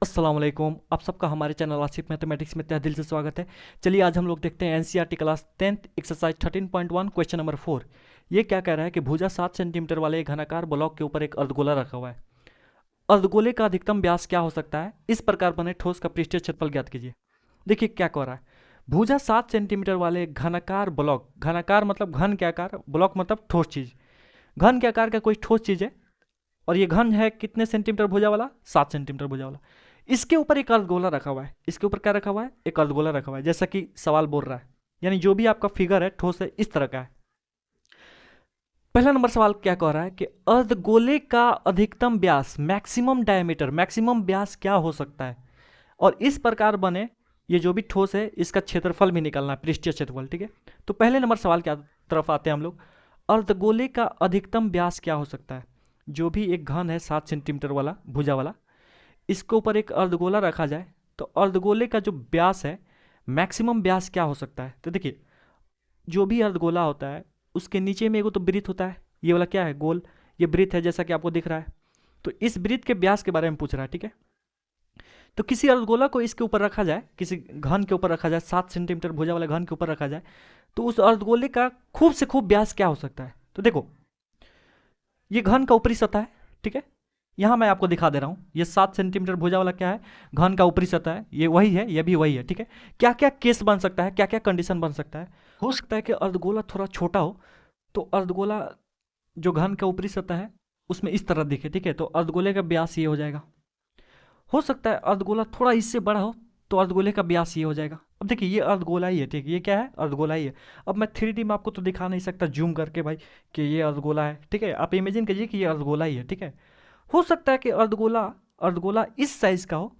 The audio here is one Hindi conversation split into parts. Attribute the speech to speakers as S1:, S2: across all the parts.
S1: अस्सलाम वालेकुम। आप सबका हमारे चैनल आसिफ मैथमेटिक्स में तहे दिल से स्वागत है। चलिए आज हम लोग देखते हैं NCERT class 10th exercise 13.1 question number 4। ये क्या कह रहा है कि भुजा 7 सेंटीमीटर वाले एक घनाकार ब्लॉक के ऊपर एक अर्धगोला रखा हुआ है। अर्धगोले का अधिकतम व्यास क्या हो सकता है, इस प्रकार बने ठोस का पृष्ठीय क्षेत्रफल ज्ञात कीजिए। देखिए क्या कह रहा है, भुजा 7 सेंटीमीटर वाले घनाकार ब्लॉक, घनाकार मतलब घन के आकार, ब्लॉक मतलब ठोस चीज, घन के आकार का कोई ठोस चीज है और ये घन है कितने सेंटीमीटर भुजा वाला, 7 सेंटीमीटर भुजा वाला। इसके ऊपर एक अर्धगोला रखा हुआ है। इसके ऊपर क्या रखा हुआ है, एक अर्धगोला रखा हुआ है, जैसा कि सवाल बोल रहा है। यानी जो भी आपका फिगर है ठोस है इस तरह का है। पहला नंबर सवाल क्या कह रहा है कि अर्धगोले का अधिकतम व्यास, मैक्सिमम डायमीटर, मैक्सिमम व्यास क्या हो सकता है और इस प्रकार बने ये जो भी ठोस है इसका क्षेत्रफल भी निकालना है, पृष्ठीय क्षेत्रफल। ठीक है, तो पहले नंबर सवाल क्या तरफ आते हैं हम लोग। अर्धगोले का अधिकतम व्यास क्या हो सकता है। जो भी एक घन है 7 सेंटीमीटर वाला भुजा वाला, इसके ऊपर एक अर्धगोला रखा जाए तो अर्धगोले का जो व्यास है, मैक्सिमम व्यास क्या हो सकता है। तो देखिए जो भी अर्धगोला होता है उसके नीचे में एगो तो वृत्त होता है, ये वाला क्या है, गोल, ये वृत्त है जैसा कि आपको दिख रहा है। तो इस वृत्त के व्यास के बारे में पूछ रहा है। ठीक है, तो किसी अर्धगोला को इसके ऊपर रखा जाए, किसी घन के ऊपर रखा जाए, 7 सेंटीमीटर भुजा वाले घन के ऊपर रखा जाए, तो उस अर्धगोले का खूब से खूब व्यास क्या हो सकता है। तो देखो ये घन का ऊपरी सतह है। ठीक है, यहां मैं आपको दिखा दे रहा हूं, ये 7 सेंटीमीटर भुजा वाला क्या है, घन का ऊपरी सतह है, ये वही है, ये भी वही है। ठीक है, क्या क्या केस बन सकता है, क्या क्या कंडीशन बन सकता है। हो सकता है कि अर्धगोला थोड़ा छोटा हो, तो अर्धगोला जो घन का ऊपरी सतह है उसमें इस तरह दिखे। ठीक है, तो अर्धगोले का व्यास ये हो जाएगा। हो सकता है अर्धगोला थोड़ा इससे बड़ा हो, तो अर्धगोले का व्यास ये हो जाएगा। अब देखिए ये अर्धगोला ही है। ठीक है, ये क्या है, अर्धगोला ही है। अब मैं 3D में आपको तो दिखा नहीं सकता जूम करके भाई कि ये अर्धगोला है। ठीक है, आप इमेजिन कीजिए कि ये अर्धगोला ही है। ठीक है, हो सकता है कि अर्धगोला अर्धगोला इस साइज का हो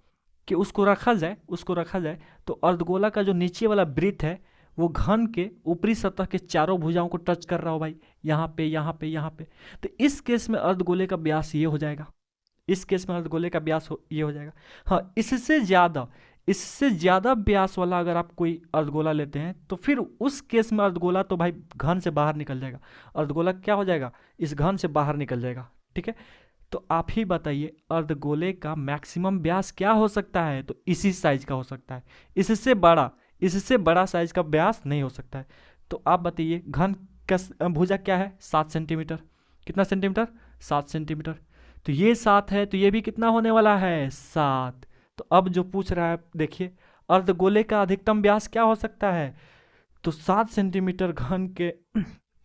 S1: कि उसको रखा जाए तो अर्धगोला का जो नीचे वाला वृत्त है वो घन के ऊपरी सतह के चारों भुजाओं को टच कर रहा हो भाई, यहाँ पे यहाँ पे यहाँ पे। तो इस केस में अर्धगोले का व्यास ये हो जाएगा। इस केस में अर्धगोले का व्यास ये हो जाएगा। हाँ, इससे ज़्यादा व्यास वाला अगर आप कोई अर्धगोला लेते हैं तो फिर उस केस में अर्धगोला तो भाई घन से बाहर निकल जाएगा। अर्धगोला क्या हो जाएगा, इस घन से बाहर निकल जाएगा। ठीक है, तो आप ही बताइए अर्धगोले का मैक्सिमम व्यास क्या हो सकता है। तो इसी साइज का हो सकता है, इससे बड़ा साइज का व्यास नहीं हो सकता है। तो आप बताइए घन का भुजा क्या है, 7 सेंटीमीटर। कितना सेंटीमीटर, 7 सेंटीमीटर। तो ये 7 है तो ये भी कितना होने वाला है, 7। तो अब जो पूछ रहा है देखिए, अर्धगोले का अधिकतम व्यास क्या हो सकता है। तो 7 सेंटीमीटर घन के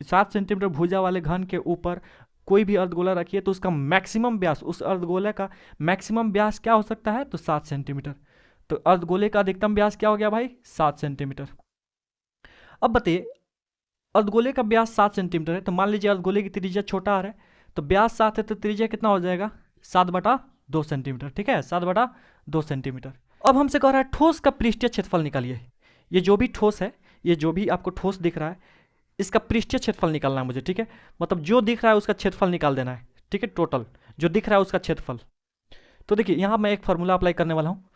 S1: 7 सेंटीमीटर भुजा वाले घन के ऊपर कोई भी अर्धगोला रखिए तो उसका मैक्सिमम व्यास, उस अर्धगोले का मैक्सिमम व्यास क्या हो सकता है, तो 7 सेंटीमीटर। तो अर्धगोले का अधिकतम व्यास क्या हो गया भाई, 7 सेंटीमीटर। अब बताइए अर्धगोले का व्यास 7 सेंटीमीटर है, तो मान लीजिए अर्धगोले की त्रिज्या छोटा आ रहा है, तो व्यास 7 है तो त्रिज्या कितना हो जाएगा, 7/2 सेंटीमीटर। ठीक है, 7/2 सेंटीमीटर। अब हमसे कह रहा है ठोस का पृष्ठीय क्षेत्रफल निकालिए। ये जो भी ठोस है, ये जो भी आपको ठोस दिख रहा है इसका पृष्ठीय क्षेत्रफल निकालना है मुझे। ठीक है, मतलब जो दिख रहा है उसका क्षेत्रफल निकाल देना है। ठीक है, टोटल जो दिख रहा है उसका क्षेत्रफल। तो देखिए यहाँ मैं एक फार्मूला अप्लाई करने वाला हूँ।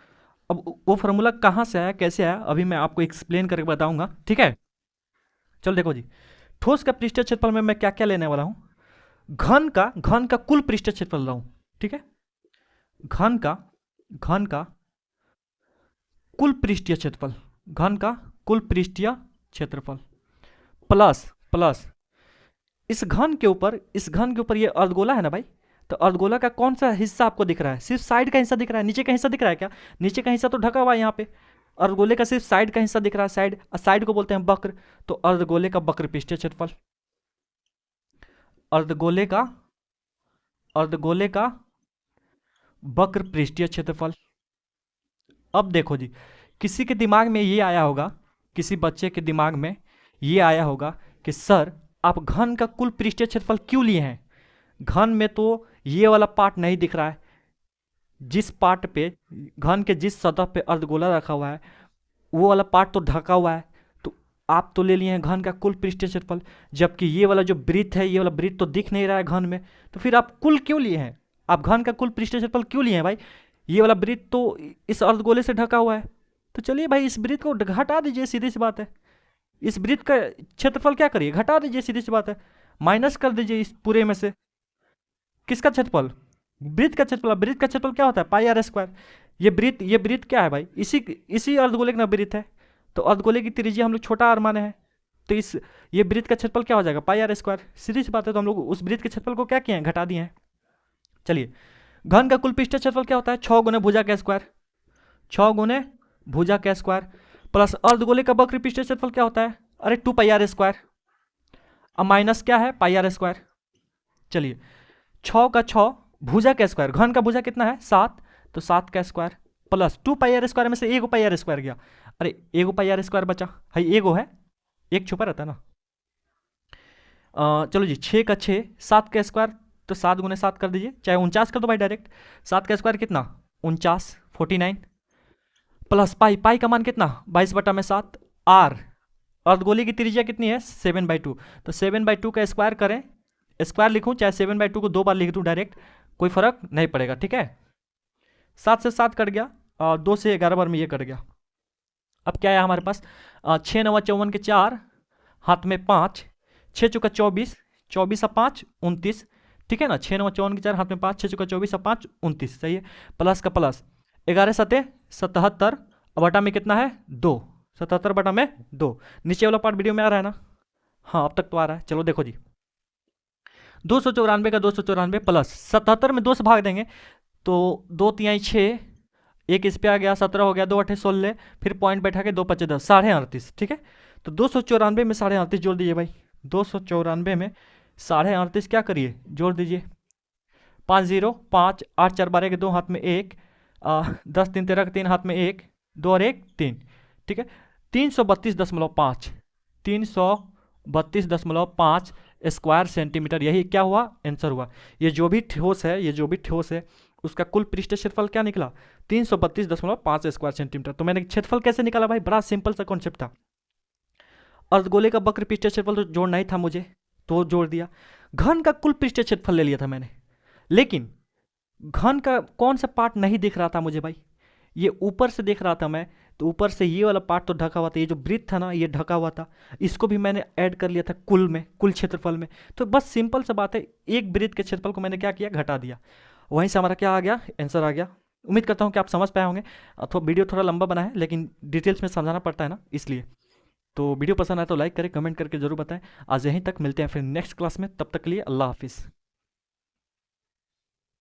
S1: अब वो फार्मूला कहाँ से आया, कैसे आया, अभी मैं आपको एक्सप्लेन करके बताऊंगा। ठीक है, चलो देखो जी, ठोस का पृष्ठीय क्षेत्रफल में मैं क्या क्या लेने वाला हूँ। घन का कुल पृष्ठीय क्षेत्रफल रहा हूँ। ठीक है, घन का घन का कुल पृष्ठीय क्षेत्रफल, घन का कुल पृष्ठीय क्षेत्रफल प्लस प्लस इस घन के ऊपर ये अर्धगोला है ना भाई, तो अर्धगोला का कौन सा हिस्सा आपको दिख रहा है, सिर्फ साइड का हिस्सा दिख रहा है, नीचे का हिस्सा दिख रहा है क्या, नीचे का हिस्सा तो ढका हुआ है यहाँ पे। अर्धगोले का सिर्फ साइड का हिस्सा दिख रहा है, साइड को बोलते हैं वक्र। तो अर्धगोले का वक्र पृष्ठीय क्षेत्रफल, अर्धगोले का अर्धगोले का वक्र पृष्ठीय क्षेत्रफल। अब देखो जी, किसी के दिमाग में ये आया होगा, किसी बच्चे के दिमाग में ये आया होगा कि सर आप घन का कुल पृष्ठीय क्षेत्रफल क्यों लिए हैं, घन में तो ये वाला पार्ट नहीं दिख रहा है, जिस पार्ट पे घन के जिस सतह पे अर्धगोला रखा हुआ है वो वाला पार्ट तो ढका हुआ है। तो आप तो ले लिए हैं घन का कुल पृष्ठीय क्षेत्रफल, जबकि ये वाला जो वृत्त है, ये वाला वृत्त तो दिख नहीं रहा है घन में। तो फिर आप कुल क्यों लिए हैं, आप घन का कुल पृष्ठीय क्षेत्रफल क्यों लिए हैं भाई, ये वाला वृत्त तो इस अर्धगोले से ढका हुआ है। तो चलिए भाई इस वृत्त को हटा दीजिए, सीधी सी बात है। इस वृत्त का क्षेत्रफल क्या करिए, घटा दीजिए, सीधी सी बात है, माइनस कर दीजिए इस पूरे में से। किसका क्षेत्रफल, वृत्त का क्षेत्रफल। वृत्त का क्षेत्रफल क्या होता है, पाई आर स्क्वायर। ये वृत्त क्या है भाई, इसी अर्धगोले का वृत्त है। तो अर्धगोले की त्रिज्या हम लोग छोटा आर माने हैं, तो ये वृत्त का क्षेत्रफल क्या हो जाएगा, पाई आर स्क्वायर। सीधी सी बात है, तो हम लोग उस वृत्त के क्षेत्रफल को क्या किए हैं, घटा दिए हैं। चलिए, घन का कुल पृष्ठीय क्षेत्रफल क्या होता है, 6 गुने भुजा का स्क्वायर, 6 गुने भुजा का स्क्वायर, प्लस अर्धगोले का वक्र पृष्ठीय क्षेत्रफल क्या होता है, अरे 2 पाई आर स्क्वायर, अब माइनस क्या है, पाई आर स्क्वायर। चलिए, 6 का 6 भुजा का स्क्वायर, घन का भुजा कितना है 7, तो 7 का square, plus 2 pi r square में से एगो पाई आर स्क्वायर गया, अरे एगो पाई आर स्क्वायर बचा है, एगो है, एक छुपा रहता है ना। चलो जी, 6 का 6, 7 का स्क्वायर, तो 7 गुने 7 कर दीजिए, चाहे 49 कर दो भाई डायरेक्ट। 7 का स्क्वायर कितना, 49, 49, प्लस पाई, पाई का मान कितना 22/7, आर अर्धगोली की त्रिज्या कितनी है 7/2, तो 7/2 का स्क्वायर करें, स्क्वायर लिखूं चाहे 7/2 को 2 बार लिख दूं डायरेक्ट, कोई फर्क नहीं पड़ेगा, ठीक है। 7 से 7 कट गया और 2 से 11 बार में ये कट गया। अब क्या है हमारे पास, 6 9 54 के 4, हाथ में 5, 6 चुका 24, 24 और 5 29, ठीक है ना। 6 9 54 के 4, हाथ में 5, 6 चुका 24 और 5 29, सही है। प्लस का प्लस, 11 7 77, बटा में कितना है 2, 77 बटा में 2। नीचे वाला पार्ट वीडियो में आ रहा है ना, हाँ अब तक तो आ रहा है। चलो देखो जी, 294 का 294 प्लस 77 में 2 से भाग देंगे तो 2 तिहाई 6, एक इस पे आ गया 17 हो गया, 2 8 16, फिर पॉइंट बैठा के 2 5 10, 38.5, ठीक है। तो 294 में 38.5 जोड़ दीजिए भाई, 294 में 38.5 क्या करिए जोड़ दीजिए, 5 0 5 8 4 12 के 2 हाथ में 1, 10 3 13 के 3 हाथ में 1, 2 और 1 3, ठीक है। 332.5, 332.5 स्क्वायर सेंटीमीटर, यही क्या हुआ आंसर हुआ। ये जो भी ठोस है उसका कुल पृष्ठीय क्षेत्रफल क्या निकला 332.5 स्क्वायर सेंटीमीटर। तो मैंने क्षेत्रफल कैसे निकाला भाई, बड़ा सिंपल सा कॉन्सेप्ट था। अर्धगोले का वक्र पृष्ठीय क्षेत्रफल तो जोड़ना ही था मुझे, तो जोड़ दिया। घन का कुल पृष्ठीय क्षेत्रफल ले लिया था मैंने, लेकिन घन का कौन सा पार्ट नहीं दिख रहा था मुझे भाई, ये ऊपर से देख रहा था मैं, तो ऊपर से ये वाला पार्ट तो ढका हुआ था, ये जो वृत्त था ना ये ढका हुआ था, इसको भी मैंने ऐड कर लिया था कुल क्षेत्रफल में। तो बस सिंपल सा बात है, एक वृत्त के क्षेत्रफल को मैंने क्या किया, घटा दिया, वहीं से हमारा क्या आ गया, आंसर आ गया। उम्मीद करता हूँ कि आप समझ पाए होंगे। अथवा वीडियो थोड़ा लंबा बना है, लेकिन डिटेल्स में समझाना पड़ता है ना, इसलिए। तो वीडियो पसंद आए तो लाइक करें, कमेंट करके जरूर बताएं। आज यहीं तक, मिलते हैं फिर नेक्स्ट क्लास में, तब तक के लिए अल्लाह हाफिज़।